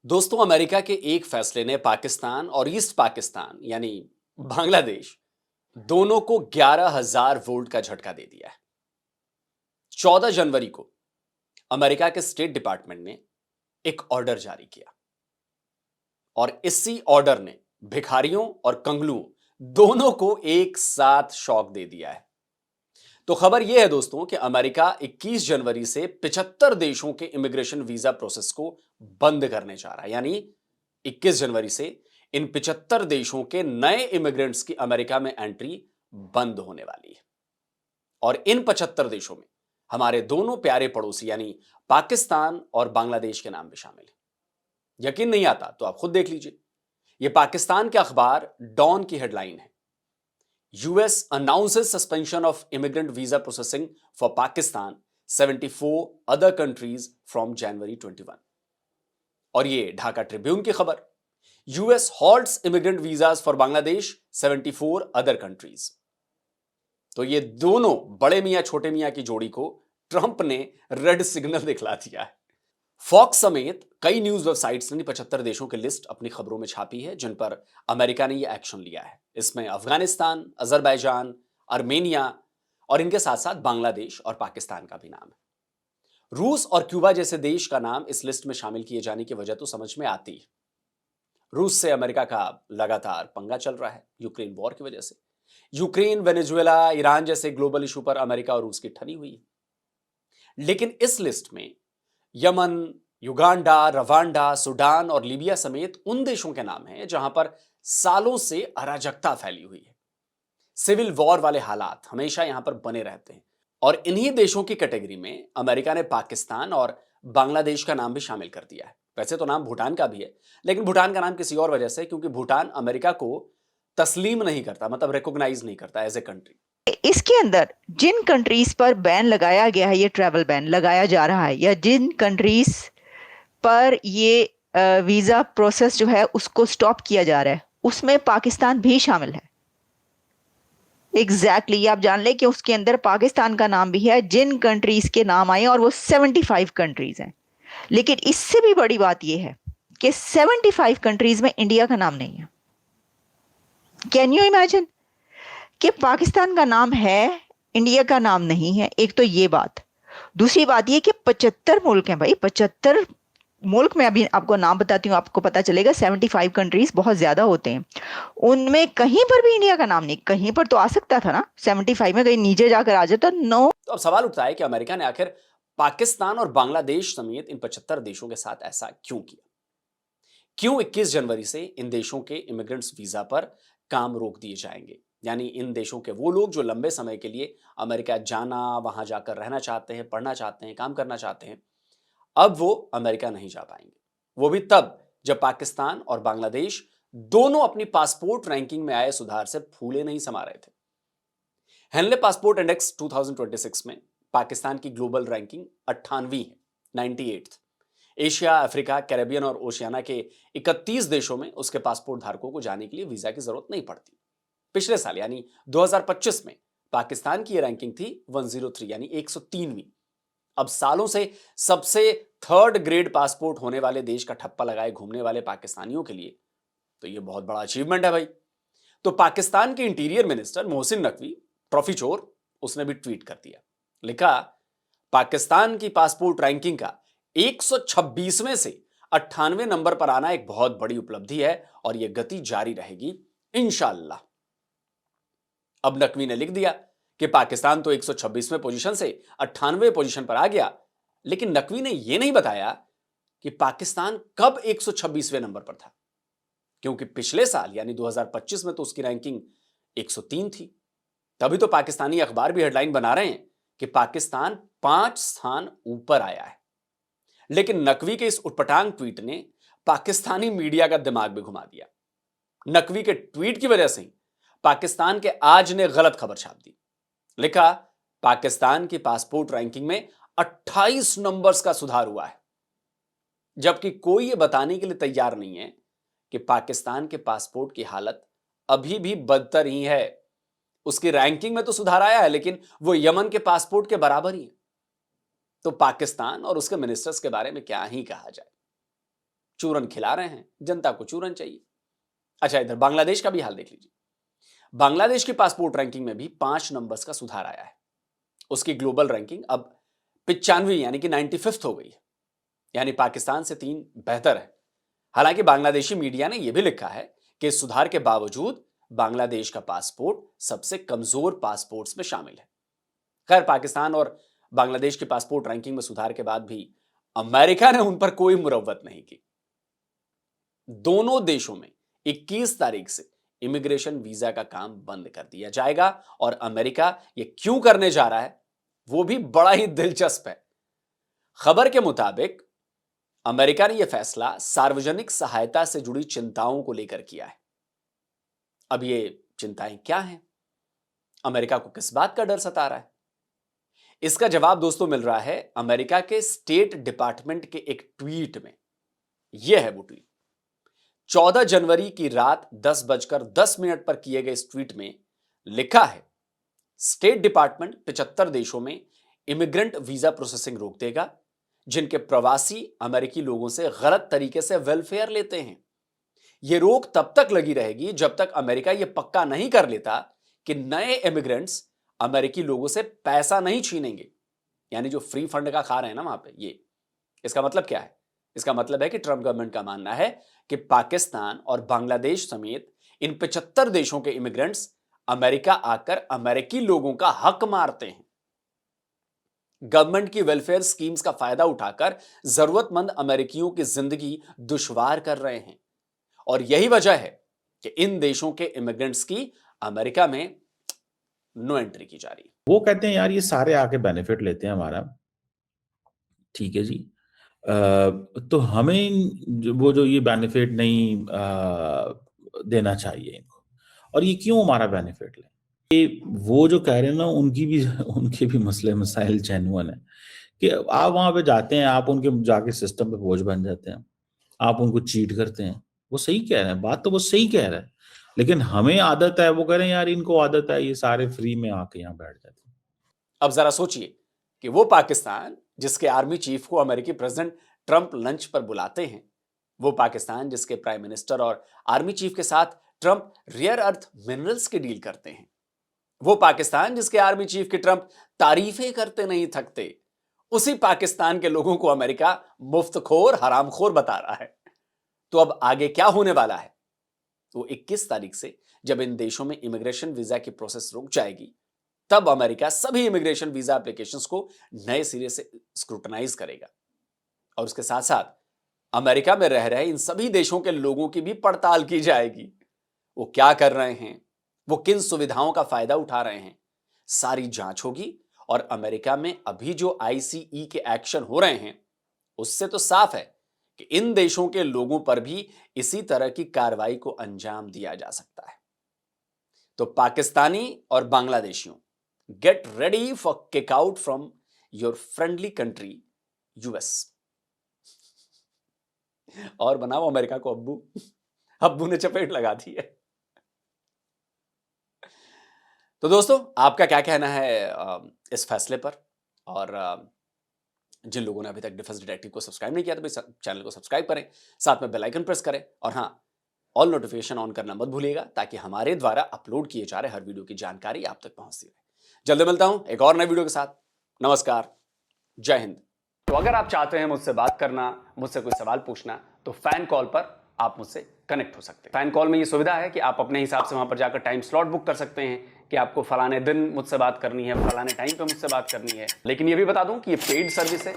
दोस्तों, अमेरिका के एक फैसले ने पाकिस्तान और ईस्ट पाकिस्तान यानी बांग्लादेश दोनों को 11,000 वोल्ट का झटका दे दिया है। 14 जनवरी को अमेरिका के स्टेट डिपार्टमेंट ने एक ऑर्डर जारी किया और इसी ऑर्डर ने भिखारियों और कंगलुओं दोनों को एक साथ शॉक दे दिया है। तो खबर यह है दोस्तों कि अमेरिका 21 जनवरी से 75 देशों के इमिग्रेशन वीजा प्रोसेस को बंद करने जा रहा है। यानी 21 जनवरी से इन 75 देशों के नए इमिग्रेंट्स की अमेरिका में एंट्री बंद होने वाली है और इन 75 देशों में हमारे दोनों प्यारे पड़ोसी यानी पाकिस्तान और बांग्लादेश के नाम भी शामिल है। यकीन नहीं आता तो आप खुद देख लीजिए। यह पाकिस्तान के अखबार डॉन की हेडलाइन है। US announces suspension of immigrant visa processing for Pakistan, 74 other countries from January 21। और ये ढाका ट्रिब्यून की खबर, US halts immigrant visas for Bangladesh, 74 other countries। तो ये दोनों बड़े मियां छोटे मियां की जोड़ी को ट्रंप ने रेड सिग्नल दिखला दिया है। फॉक्स समेत कई न्यूज वेबसाइट्स ने 75 देशों की लिस्ट अपनी खबरों में छापी है जिन पर अमेरिका ने यह एक्शन लिया है। इसमें अफगानिस्तान, अजरबैजान, आर्मेनिया और इनके साथ साथ बांग्लादेश और पाकिस्तान का भी नाम है। रूस और क्यूबा जैसे देश का नाम इस लिस्ट में शामिल किए जाने की वजह तो समझ में आती है। रूस से अमेरिका का लगातार पंगा चल रहा है यूक्रेन वॉर की वजह से। यूक्रेन, वेनेजुएला, ईरान जैसे ग्लोबल इशू पर अमेरिका और रूस की ठनी हुई है। लेकिन इस लिस्ट में यमन, युगांडा, रवांडा, सूडान और लीबिया समेत उन देशों के नाम हैं जहां पर सालों से अराजकता फैली हुई है। सिविल वॉर वाले हालात हमेशा यहां पर बने रहते हैं और इन्हीं देशों की कैटेगरी में अमेरिका ने पाकिस्तान और बांग्लादेश का नाम भी शामिल कर दिया है। वैसे तो नाम भूटान का भी है, लेकिन भूटान का नाम किसी और वजह से, क्योंकि भूटान अमेरिका को तस्लीम नहीं करता, मतलब रिकॉग्नाइज नहीं करता एज ए कंट्री। इसके अंदर जिन कंट्रीज पर बैन लगाया गया है, ये ट्रैवल बैन लगाया जा रहा है, या जिन कंट्रीज पर ये वीजा प्रोसेस जो है उसको स्टॉप किया जा रहा है, उसमें पाकिस्तान भी शामिल है। एग्जैक्टली आप जान ले कि उसके अंदर पाकिस्तान का नाम भी है। जिन कंट्रीज के नाम आए और वो 75 कंट्रीज हैं। लेकिन इससे भी बड़ी बात यह है कि 75 कंट्रीज में इंडिया का नाम नहीं है। कैन यू इमेजिन कि पाकिस्तान का नाम है, इंडिया का नाम नहीं है। एक तो ये बात। दूसरी बात ये कि 75 मुल्क हैं भाई, 75 मुल्क में अभी आपको नाम बताती हूँ, आपको पता चलेगा 75 कंट्रीज बहुत ज्यादा होते हैं। उनमें कहीं पर भी इंडिया का नाम नहीं। कहीं पर तो आ सकता था ना, 75 में कहीं नीचे जाकर आ जाता। नो। तो अब सवाल उठता है कि अमेरिका ने आखिर पाकिस्तान और बांग्लादेश समेत इन 75 देशों के साथ ऐसा क्यों किया? क्यों 21 जनवरी से इन देशों के इमिग्रेंट्स वीजा पर काम रोक दिए जाएंगे? यानी इन देशों के वो लोग जो लंबे समय के लिए अमेरिका जाना, वहां जाकर रहना चाहते हैं, पढ़ना चाहते हैं, काम करना चाहते हैं, अब वो अमेरिका नहीं जा पाएंगे। वो भी तब जब पाकिस्तान और बांग्लादेश दोनों अपनी पासपोर्ट रैंकिंग में आए सुधार से फूले नहीं समा रहे थे। हेनले पासपोर्ट इंडेक्स 2026 में पाकिस्तान की ग्लोबल रैंकिंग 98वीं है, 98th। एशिया, अफ्रीका, कैरेबियन और ओशियाना के 31 देशों में उसके पासपोर्ट धारकों को जाने के लिए वीजा की जरूरत नहीं पड़ती। पिछले साल यानी 2025 में पाकिस्तान की यह रैंकिंग थी 103 यानी 103वीं। अब सालों से सबसे थर्ड ग्रेड पासपोर्ट होने वाले देश का ठप्पा लगाए घूमने वाले पाकिस्तानियों के लिए तो यह बहुत बड़ा अचीवमेंट है भाई। तो पाकिस्तान के interior minister Mohsin Naqvi, trophy चोर, उसने भी ट्वीट कर दिया। लिखा, पाकिस्तान की पासपोर्ट रैंकिंग का 126वें से 98वें नंबर पर आना एक बहुत बड़ी उपलब्धि है और यह गति जारी रहेगी इंशाअल्लाह। अब नकवी ने लिख दिया कि पाकिस्तान तो 126वें पोजीशन से 98वें पोजीशन पर आ गया, लेकिन नकवी ने यह नहीं बताया कि पाकिस्तान कब 126वें नंबर पर था, क्योंकि पिछले साल यानी 2025 में तो उसकी रैंकिंग 103 थी। तभी तो पाकिस्तानी अखबार भी हेडलाइन बना रहे हैं कि पाकिस्तान 5 स्थान ऊपर आया है। लेकिन नकवी के इस उटपटांग ट्वीट ने पाकिस्तानी मीडिया का दिमाग भी घुमा दिया। नकवी के ट्वीट की वजह से पाकिस्तान के आज ने गलत खबर छाप दी। लिखा, पाकिस्तान की पासपोर्ट रैंकिंग में 28 नंबर्स का सुधार हुआ है, जबकि कोई यह बताने के लिए तैयार नहीं है कि पाकिस्तान के पासपोर्ट की हालत अभी भी बदतर ही है। उसकी रैंकिंग में तो सुधार आया है, लेकिन वो यमन के पासपोर्ट के बराबर ही है। तो पाकिस्तान और उसके मिनिस्टर्स के बारे में क्या ही कहा जाए। चूरन खिला रहे हैं, जनता को चूरन चाहिए। अच्छा, इधर बांग्लादेश का भी हाल देख लीजिए। बांग्लादेश की पासपोर्ट रैंकिंग में भी 5 नंबर्स का सुधार आया है। उसकी ग्लोबल रैंकिंग अब 95 यानी कि 95th हो गई है, यानी पाकिस्तान से 3 बेहतर है। हालांकि बांग्लादेशी मीडिया ने यह भी लिखा है कि इस सुधार के बावजूद बांग्लादेश का पासपोर्ट सबसे कमजोर पासपोर्ट्स में शामिल है। खैर, पाकिस्तान और बांग्लादेश की पासपोर्ट रैंकिंग में सुधार के बाद भी अमेरिका ने उन पर कोई मुरव्वत नहीं की। दोनों देशों में 21 तारीख से इमिग्रेशन वीजा का काम बंद कर दिया जाएगा और अमेरिका ये क्यों करने जा रहा है वो भी बड़ा ही दिलचस्प है। खबर के मुताबिक अमेरिका ने यह फैसला सार्वजनिक सहायता से जुड़ी चिंताओं को लेकर किया है। अब ये चिंताएं क्या हैं? अमेरिका को किस बात का डर सता रहा है? इसका जवाब दोस्तों मिल रहा है अमेरिका के स्टेट डिपार्टमेंट के एक ट्वीट में। यह है वो ट्वीट। 14 जनवरी की रात 10:10 पर किए गए इस ट्वीट में लिखा है, स्टेट डिपार्टमेंट 75 देशों में इमिग्रेंट वीजा प्रोसेसिंग रोक देगा जिनके प्रवासी अमेरिकी लोगों से गलत तरीके से वेलफेयर लेते हैं। यह रोक तब तक लगी रहेगी जब तक अमेरिका यह पक्का नहीं कर लेता कि नए इमिग्रेंट्स अमेरिकी लोगों से पैसा नहीं छीनेंगे, यानी जो फ्री फंड का खा रहे हैं ना वहां पे। ये इसका मतलब क्या है? इसका मतलब है कि ट्रंप गवर्नमेंट का मानना है कि पाकिस्तान और बांग्लादेश समेत इन 75 देशों के इमिग्रेंट्स अमेरिका आकर अमेरिकी लोगों का हक मारते हैं, गवर्नमेंट की वेलफेयर स्कीम्स का फायदा उठाकर जरूरतमंद अमेरिकियों की जिंदगी दुश्वार कर रहे हैं। और यही वजह है कि इन देशों के इमिग्रेंट्स की अमेरिका में नो एंट्री की जा रही है। वो कहते हैं यार ये सारे आके बेनिफिट लेते हैं हमारा, ठीक है जी, तो हमें वो जो ये बेनिफिट नहीं देना चाहिए इनको, और ये क्यों हमारा बेनिफिट ले? ये वो जो कह रहे हैं ना उनके भी मसले मसाइल जेन्युइन है कि आप वहां पे जाते हैं, आप उनके जाके सिस्टम पे बोझ बन जाते हैं, आप उनको चीट करते हैं। वो सही कह रहे हैं, बात तो वो सही कह रहे हैं, लेकिन हमें आदत है, वो कह रहे हैं यार इनको आदत है ये सारे फ्री में आके यहाँ बैठ जाते हैं। अब जरा सोचिए कि वो पाकिस्तान जिसके आर्मी चीफ को अमेरिकी प्रेसिडेंट ट्रंप लंच पर बुलाते हैं, वो पाकिस्तान जिसके प्राइम मिनिस्टर और आर्मी चीफ के साथ ट्रंप रेयर अर्थ मिनरल्स की डील करते हैं, वो पाकिस्तान जिसके आर्मी चीफ की ट्रंप तारीफें करते नहीं थकते, उसी पाकिस्तान के लोगों को अमेरिका मुफ्तखोर हरामखोर बता रहा है। तो अब आगे क्या होने वाला है? तो 21 तारीख से जब इन देशों में इमिग्रेशन वीजा की प्रोसेस रुक जाएगी, तब अमेरिका सभी इमिग्रेशन वीजा एप्लीकेशंस को नए सिरे से स्क्रूटनाइज करेगा और उसके साथ साथ अमेरिका में रह रहे इन सभी देशों के लोगों की भी पड़ताल की जाएगी। वो क्या कर रहे हैं, वो किन सुविधाओं का फायदा उठा रहे हैं, सारी जांच होगी। और अमेरिका में अभी जो आईसीई के एक्शन हो रहे हैं उससे तो साफ है कि इन देशों के लोगों पर भी इसी तरह की कार्रवाई को अंजाम दिया जा सकता है। तो पाकिस्तानी और बांग्लादेशियों, get ready for kick out from your friendly country US. और बनाओ अमेरिका को अब्बू। अब्बू ने चपेट लगा दी है। तो दोस्तों, आपका क्या कहना है इस फैसले पर? और जिन लोगों ने अभी तक डिफेंस डिटेक्टिव को सब्सक्राइब नहीं किया तो भाई चैनल को सब्सक्राइब करें, साथ में बेल आइकन प्रेस करें और हाँ, ऑल नोटिफिकेशन ऑन करना मत भूलिएगा ताकि हमारे द्वारा अपलोड किए जा रहे हर वीडियो की जानकारी आप तक पहुंचती रहे। जल्दी मिलता हूं एक और नए वीडियो के साथ। नमस्कार, जय हिंद। तो अगर आप चाहते हैं मुझसे बात करना, मुझसे कोई सवाल पूछना, तो फैन कॉल पर आप मुझसे कनेक्ट हो सकते हैं। फैन कॉल में ये सुविधा है कि आप अपने हिसाब से वहां पर जाकर टाइम स्लॉट बुक कर सकते हैं कि आपको फलाने दिन मुझसे बात करनी है, फलाने टाइम पे मुझसे बात करनी है। लेकिन ये भी बता दूं कि ये पेड सर्विस है।